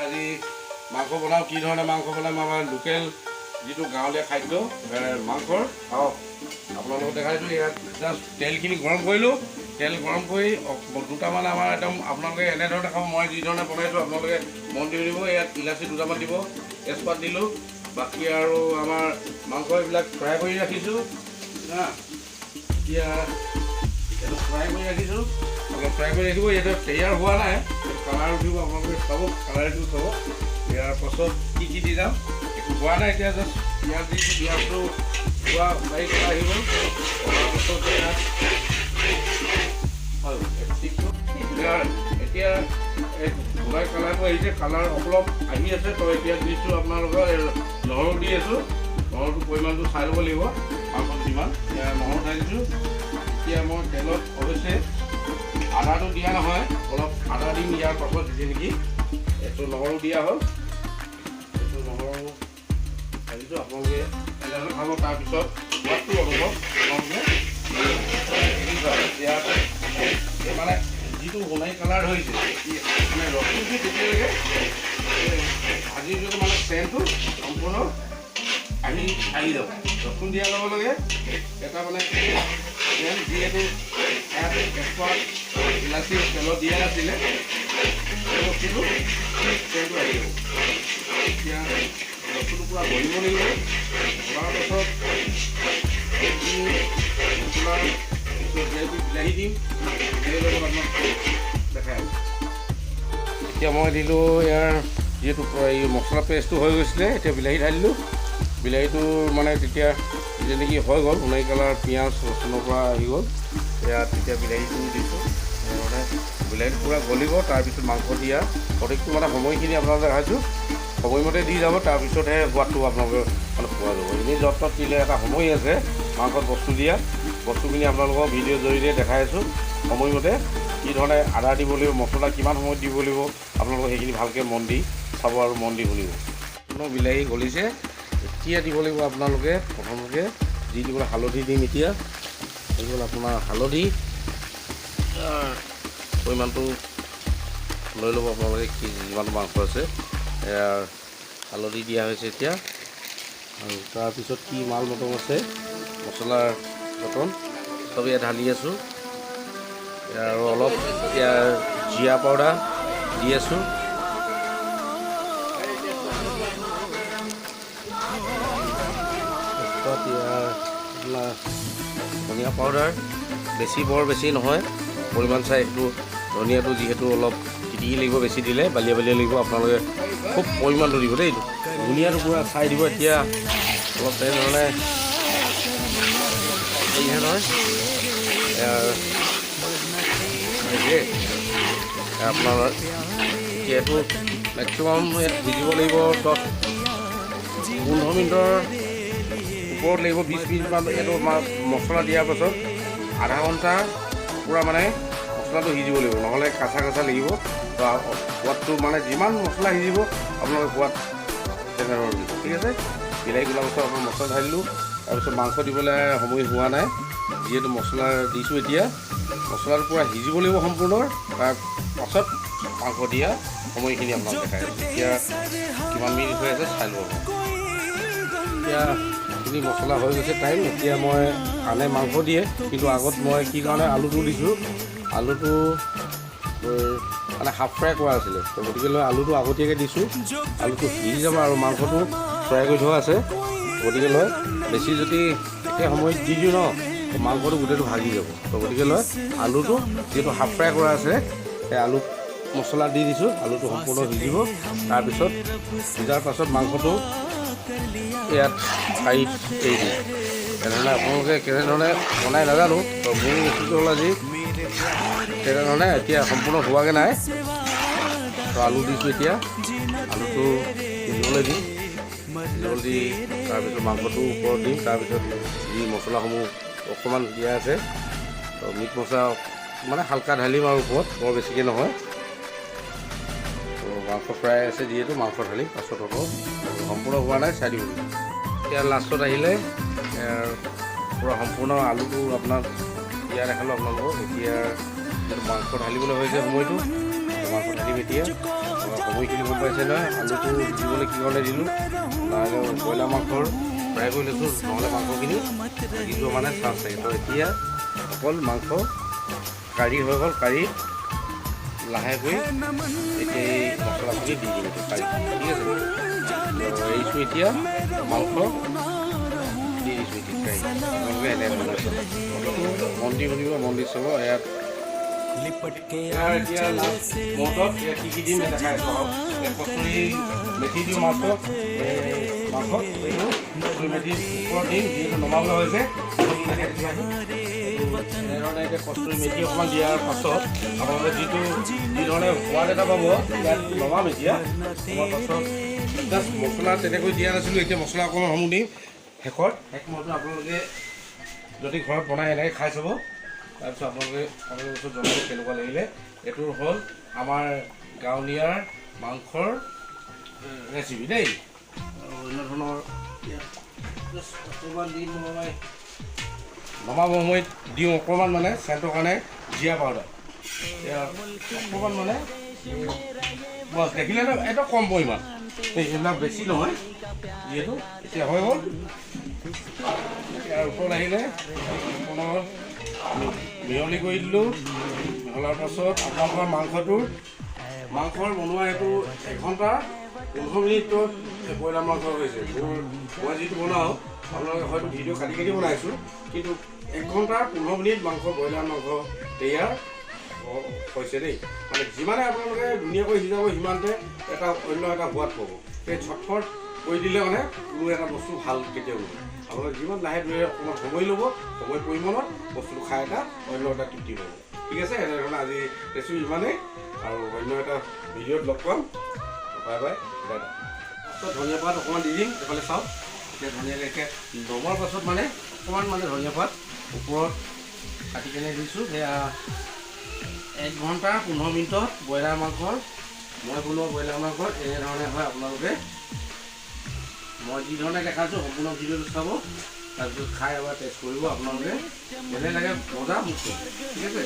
আজি মাংস বনাওঁ। কি ধৰণে মাংস বনাম, আমাৰ লোকেল যিটো গাঁৱলীয়া খাদ্য মাংসৰ খাওক। আপোনালোকক দেখাইছোঁ। ইয়াত জাষ্ট তেলখিনি গৰম কৰিলোঁ। তেল গৰম কৰি দুটামান আমাৰ একদম আপোনালোকে এনেধৰণে খাব। মই যি ধৰণে বনাইছোঁ আপোনালোকে মন দি দিব। ইয়াত ইলাচি দুটামান দিব, তেজপাত দিলোঁ। বাকী আৰু আমাৰ মাংস এইবিলাক ফ্ৰাই কৰি ৰাখিছোঁ হা। এতিয়া এইটো ফ্ৰাই কৰি ৰাখিছোঁ, অলপ ফ্ৰাই কৰি ৰাখিব। ইয়াতে তৈয়াৰ হোৱা নাই, কালাৰ উঠিব। আপোনালোকে চাব, কালাৰটো চাব। ইয়াৰ পাছত কি কি দি যাম একো হোৱা নাই। এতিয়া জাষ্ট পিঁয়াজ দিছোঁ। পিঁয়াজটো খোৱা বাৰী কৰা আহি গ'ল। কৰাৰ পাছত এতিয়া গোলাই কালাৰটো আহিছে, কালাৰ অলপ আহি আছে। তো এতিয়া দিছোঁ আপোনালোকৰ নহৰু দি আছোঁ। নহৰুটো পৰিমাণটো চাই ল'ব লাগিব মাংসত যিমান। এতিয়া নহৰু ঢালি দিছোঁ। এতিয়া মই তেলত অৱশ্যে আদাটো দিয়া নহয়, অলপ আদা দিম ইয়াৰ পাছত দিছে নেকি। এইটো নহৰু দিয়া হ'ল। এইটো নহৰু ঢালিছোঁ। আপোনালোকে এনেধৰণে খাব। তাৰপিছত সোৱাদটো অনুভৱ এতিয়া মানে যিটো সোণাৰী কালাৰ হৈছে, মানে ৰসটো তেতিয়ালৈকে ভাজিৰ যিটো মানে চেণ্টটো সম্পূৰ্ণ আহি যাব। ৰচুন দিয়াৰ লগে লগে এটা মানে তেল যিহেতু ইয়াত তেজপাত ইলাচি তেলত দিয়া নাছিলে, সেই বস্তুটো তেলটো আহি যাব। এতিয়া ৰচুনটো পূৰা ভৰিব লাগিব। ভৰাৰ পাছত বিলাহী দিম। বিলাহীৰ লগত আপোনাক দেখাই এতিয়া মই দিলোঁ ইয়াৰ যিহেতু এই মছলা পেষ্টটো হৈ গৈছিলে। এতিয়া বিলাহী ঢালিলোঁ। বিলাহীটো মানে তেতিয়া যেনেকৈ হৈ গ'ল, সোণাৰী কালাৰ পিঁয়াজ ৰচুনৰ পৰা আহি গ'ল। ইয়াত তেতিয়া বিলাহীটো দিছোঁ। মানে বিলাহীটো পূৰা গলিব। তাৰপিছত মাংস দিয়া সঠিকটো মানে সময়খিনি আপোনালোকে দেখাইছোঁ। সময়মতে দি যাব। তাৰপিছতহে সোৱাদটো আপোনালোকে মানে পোৱা যাব। এনেই যত্নত দিলে এটা সময় আছে মাংসত বস্তু দিয়া। বস্তুখিনি আপোনালোকক ভিডিঅ'ৰ জৰিয়তে দেখাই আছোঁ। সময়মতে কি ধৰণে আদা দিব লাগিব, মছলা কিমান সময়ত দিব লাগিব, আপোনালোকে সেইখিনি ভালকৈ মন দি চাব আৰু মন দি শুনিব। বিলাহী গলিছে। এতিয়া দিব লাগিব আপোনালোকে প্ৰথমতে যি দিব হালধি দিম। এতিয়া হৈ গ'ল আপোনাৰ হালধি পৰিমাণটো লৈ ল'ব আপোনালোকে কি যিমান মাংস আছে। হালধি দিয়া হৈছে এতিয়া। আৰু তাৰপিছত কি মাল মটন আছে, মছলাৰ মটন চব ইয়াত ঢালি আছোঁ। আৰু অলপ এতিয়া জিৰা পাউডাৰ দি আছোঁ। আপোনাৰ ধনিয়া পাউডাৰ বৰ বেছি নহয়, পৰিমাণ চাই একটু ধনিয়াটো যিহেতু অলপ তিতিকি লাগিব, বেছি দিলে বালিয়া বালিয়া লাগিব। আপোনালোকে খুব পৰিমাণটো দিব দেই। ধনিয়াটো পূৰা চাই দিব। এতিয়া অলপ তেনেধৰণে নহয় আপোনাৰ এতিয়াতো মেক্সিমাম ভিজিব লাগিব 10-15 মিনিটৰ ওপৰত লাগিব। 20 মিনিটমান এইটো মছলা দিয়াৰ পাছত আধা ঘণ্টা পূৰা মানে মছলাটো সিজিব লাগিব, নহ'লে কাঁচা কাঁচা লাগিব। তো সোৱাদটো মানে যিমান মছলা সিজিব আপোনালোকে সোৱাদ তেনেধৰণৰ দিব। ঠিক আছে। বিলাহী গলাৰ পাছত আপোনাৰ মছলা ঢালিলোঁ। তাৰপিছত মাংস দিবলৈ সময় হোৱা নাই, যিহেতু মছলা দিছোঁ। এতিয়া মছলাটো পূৰা সিজিব লাগিব সম্পূৰ্ণ। তাৰ পাছত মাংস দিয়া সময়খিনি আপোনাক দেখাই আছোঁ। এতিয়া কিমান মিনিট হৈ আছে চাই ল'ব। এতিয়া এইখিনি মছলা হৈ গৈছে টাইম। এতিয়া মই আনে মাংস দিয়ে, কিন্তু আগত মই কি কাৰণে আলুটো দিছোঁ, আলুটো মানে হাফ ফ্ৰাই কৰা আছিলে। তো গতিকে লৈ আলুটো আগতীয়াকৈ দিছোঁ। আলুটো সিজি যাব আৰু মাংসটো ফ্ৰাই কৰি থোৱা আছে। গতিকে লৈ বেছি যদি একে সময়ত দি দিওঁ ন, মাংসটো গোটেইটো ভাগি যাব। তো গতিকে লৈ আলুটো যিহেতু হাফ ফ্ৰাই কৰা আছে, সেই আলু মছলা দি দিছোঁ। আলুটো সম্পূৰ্ণ সিজিব। তাৰপিছত সিজাৰ পাছত মাংসটো ইয়াত ঠাইত এৰি দিম। তেনেধৰণে আপোনালোকে কেনেধৰণে বনাই নাজানো। তো মোৰ ৰেচিপিটো হ'ল আজি তেনেধৰণে। এতিয়া সম্পূৰ্ণ হোৱাগৈ নাই। তো আলু দিছোঁ। এতিয়া আলুটো সিজিবলৈ দিম। সিজিবলৈ দি তাৰপিছত মাংসটো ওপৰত দিম। তাৰপিছত যি মছলাসমূহ অকণমান দিয়া আছে, তো মিট মছলা মানে হালকা ঢালিম আৰু ওপৰত, বৰ বেছিকৈ নহয়। তো মাংস ফ্ৰাই আছে যিহেতু মাংস ঢালিম পাছত হ'ব। সম্পূৰ্ণ হোৱা নাই, চাই দিব। এতিয়া লাষ্টত আহিলে পূৰা সম্পূৰ্ণ আলুটো আপোনাক দিয়া দেখালোঁ আপোনালোকক। এতিয়া যিটো মাংস ঢালিবলৈ হৈছে সময়টো, মাংস ঢালিম এতিয়া। সময়খিনি গম পাইছে নহয়। আলুটো দিবলৈ কি কাৰণে দিলোঁ, ব্ৰইলাৰ মাংসৰ ফ্ৰাই কৰি লৈছোঁ, নহ'লে মাংসখিনি ভাগি যোৱা মানে চান্স থাকে। তো এতিয়া অকল মাংস কাঢ়ি হৈ গ'ল, কাঢ়ি লাহেকৈ এতিয়া এই মছলাখিনি দি দিম কাঢ়ি, ঠিক আছে। এৰিছোঁ এতিয়া মাংস দি দিছোঁ এতিয়া কাঢ়ি, আপোনালোকে এনে বনাইছোঁ। মন্দি শুনিব, মন্দি চাব। ইয়াত এতিয়া মদত কি কি দিম দেখাই আছোঁ আৰু কচুৰি মেথি দিওঁ মাছত, মাংসত এইটো কচুৰি মেথি ওপৰত দিম, যিহেতু নমাবলৈ হৈছে। এনেধৰণে এতিয়া কচুৰি মেথি অকণমান দিয়াৰ পাছত আপোনালোকে যিধৰণে সোৱাদ এটা পাব, ইয়াত নমাম এতিয়া। নমাৰ পাছত জাষ্ট মছলা তেনেকৈ দিয়া নাছিলোঁ, এতিয়া মছলা অকণমান সমূহ দিম শেষত। মইতো আপোনালোকে যদি ঘৰত বনাই এনেকৈ খাই চাব, তাৰপিছত আপোনালোকে ওচৰত জনাব কেনেকুৱা লাগিলে। এইটো হ'ল আমাৰ গাঁৱলীয়া মাংসৰ ৰেচিপি দেই। অন্য ধৰণৰ অকণমান দিম মই নমাব সময়ত দিওঁ অকণমান মানে চেণ্টৰ কাৰণে জিৰা পাউডাৰ, অকণমান মানে বছ দেখিলে এটা কম পৰিমাণ, এইবিলাক বেছি নহয় যিহেতু। এতিয়া হৈ গ'ল। ইয়াৰ ওপৰত আহিলে পুনৰ মিহলি কৰি দিলোঁ। মিহলাৰ পাছত আপোনালোকৰ মাংসৰ বনোৱা এইটো 1 ঘণ্টা 15 মিনিটত ব্ৰইলাৰ মাংস হৈছে। মই যিটো বনাওঁ আপোনালোকে হয়তো ভিডিঅ' কাটি কাটি বনাইছোঁ, কিন্তু 1 ঘণ্টা 15 মিনিট ব্ৰইলাৰ মাংস তৈয়াৰ হৈছে দেই। মানে যিমানে আপোনালোকে ধুনীয়াকৈ সিজাব সিমানতে অন্য এটা সোৱাদ পাব। এই ঝটফট কৰি দিলে মানে কোনো এটা বস্তু ভাল কেতিয়াও নহয়। আপোনালোকে যিমান লাহে ধীৰে অকণমান সময় ল'ব, সময় পৰিমাণত বস্তুটো খাই অন্য এটা তৃপ্তি পাব, ঠিক আছে। এনেধৰণে আজি ৰেচিপি ইমানেই, আৰু অন্য এটা ভিডিঅ'ত লগ পাম। বাই বাই, দাদা। ধনিয়া পাত অকণমান দি দিম, এইফালে চাওক। এতিয়া ধুনীয়াকৈ নমাৰ পাছত মানে অকণমান মানে ধনিয়া পাত ওপৰত কাটি কেনে দিছোঁ। সেয়া 1 ঘণ্টা 15 মিনিটত ব্ৰইলাৰ মাংসৰ, মই বনোৱা ব্ৰইলাৰ মাংসৰ এনেধৰণে হয়। আপোনালোকে মই যিধৰণে দেখাইছোঁ সম্পূৰ্ণ ভিডিঅ'টো চাব, তাৰপিছত খাই এবাৰ টেষ্ট কৰিব। আপোনালোকে যেনে লাগে মজা মোক, ঠিক আছে।